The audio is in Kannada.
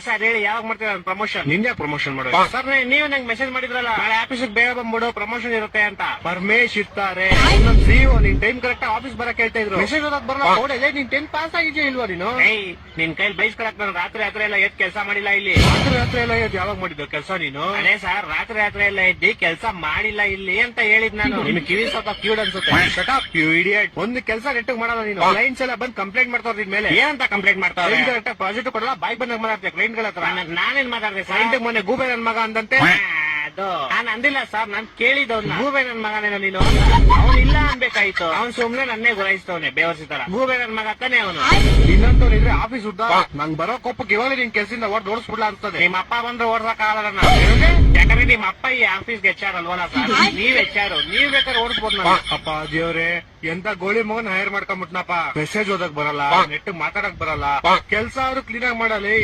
ಸರ್ ಹೇಳಿ ಯಾವಾಗ ಮಾಡ್ತೀರಾ ಪ್ರಮೋಷನ್? ನಿಂದೆ ಪ್ರಮೋಷನ್ ಮಾಡೋದು ಸರ್. ನೀವು ನಂಗೆ ಮೆಸೇಜ್ ಮಾಡಿದ್ರಲ್ಲ ನಾಳೆ ಆಫೀಸಿಗೆ ಬೇಗ ಬಂದ್ಬಿಡು ಪ್ರಮೋಷನ್ ಇರುತ್ತೆ ಅಂತ. ಪರಮೇಶ್ ಇರ್ತಾರೆ ನಮ್ ಸಿಇಒ. ನೀನ್ ಟೈಮ್ ಕರೆಕ್ಟ್ ಆಫೀಸ್ ಬರಕ್ ಹೇಳ್ತಾ ಇದ್ರು. ಮೆಸೇಜ್ ಓದಕ್ ಬರಲ್ಲ. ನೀನ್ 10th ಪಾಸ್ ಆಗಿದ್ಯಾ ಇಲ್ವಾ ನೀನು? ನಿನ್ ಕೈಲಿ ಬೈಸ್ಕೊಳಕ್ ನಾನು ರಾತ್ರಿ ಎಲ್ಲ ಎದ್ ಕೆಲಸ ಮಾಡಿಲ್ಲ ಇಲ್ಲಿ. ರಾತ್ರಿ ಎಲ್ಲ ಎದ್ ಯಾವಾಗ ಮಾಡಿದ್ದು ಕೆಲಸ ನೀನು? ಅದೇ ಸರ್ ರಾತ್ರಿ ಎಲ್ಲ ಎದ್ದಿ ಕೆಲಸ ಮಾಡಿಲ್ಲ ಇಲ್ಲಿ ಅಂತ ಹೇಳಿದ್ ನಾನು. ನಿನ್ ಕಿವಿ ಸ್ವಲ್ಪ ಕ್ಯೂಡ್ ಅನ್ಸುತ್ತೆ. Shut up you idiot. ಒಂದು ಕೆಲಸ ನೆಟ್ಟಿಗೆ ಮಾಡಲ್ಲ ನೀನು. ಕ್ಲೈಂಟ್ಸ್ ಎಲ್ಲ ಬಂದ್ ಕಂಪ್ಲೇಂಟ್ ಮಾಡ್ತಾವ್ರ ನಿನ್ ಮೇಲೆ. ಏನಂತ ಕಂಪ್ಲೇಂಟ್ ಮಾಡ್ತಾವ್ರೆ? ಪ್ರಾಜೆಕ್ಟ್ ಕೊಡಲ್ಲ ಬಾಯ್ ಬಂದಾಗ ಮಾತಾಡ್ತೀವಿ ಕ್ಲೈಂಟ್ ಗಳ ಹತ್ರ. ನಾನೇನ್ ಮಾತಾಡ್ದೆ ಕ್ಲೈಂಟ್ ಮೊನ್ನೆ ಗೂಬೆ ನನ್ ಮಗ ಅಂದಂತೆ. ನಾನ್ ಅಂದಿಲ್ಲ ಸರ್, ನಾನ್ ಕೇಳಿದವ್ನ ಗೂಬೆ ನನ್ ಮಗನೇನೋ ನೀನು. ಅವ್ನು ಇಲ್ಲ ಅನ್ಬೇಕಾಯ್ತು. ಅವ್ನ್ ಸುಮ್ನೆ ನನ್ನೇ ಗುರಾಯಿಸ್ತವನೆ ಬೇವರ್ಸಿ ತರ. ಗೂಬೆ ನನ್ ಮಗ ತಾನೆ ಅವನು. ಇನ್ನಂತವ್ನಿದ್ರೆ ಆಫೀಸ್ ಉದ್ದ ನಂಗ್ ಬರೋ ಕೋಪಕ್ಕೆ ಇವಾಗ ನಿನ್ ಕೆಲ್ಸದಿಂದ ಓಡಿಸ್ಬಿಡ್ಲಾ ಅನ್ಸ್ತದೆ. ನಿಮ್ಮ ಅಪ್ಪ ಬಂದ್ರೆ ಓಡ್ಸಕ್ ಆಗಲ್ಲ. ಯಾಕಂದ್ರೆ ನಿಮ್ಮ ಅಪ್ಪ ಈ ಆಫೀಸ್ಗೆ HR ಅಲ್ವಲ್ಲ ಸರ್, ನೀವ್ HR. ನೀವ್ ಬೇಕಾದ್ರೆ ಓಡಿಸ್ಬೋದು ನಾನು. ಅಪ್ಪ ದೇವ್ರೆ ಎಂತ ಗೋಳಿ ಮಗನ್ ಹೈರ್ ಮಾಡ್ಕೊಂಡ್ಬಿಟ್ನಪ್ಪ. ಮೆಸೇಜ್ ಓದಕ್ ಬರಲ್ಲ, ನೆಟ್ ಮಾತಾಡಕ್ ಬರಲ್ಲ, ಕೆಲ್ಸ ಅವ್ರು ಕ್ಲೀನ್ ಆಗಿ ಮಾಡಲಿ.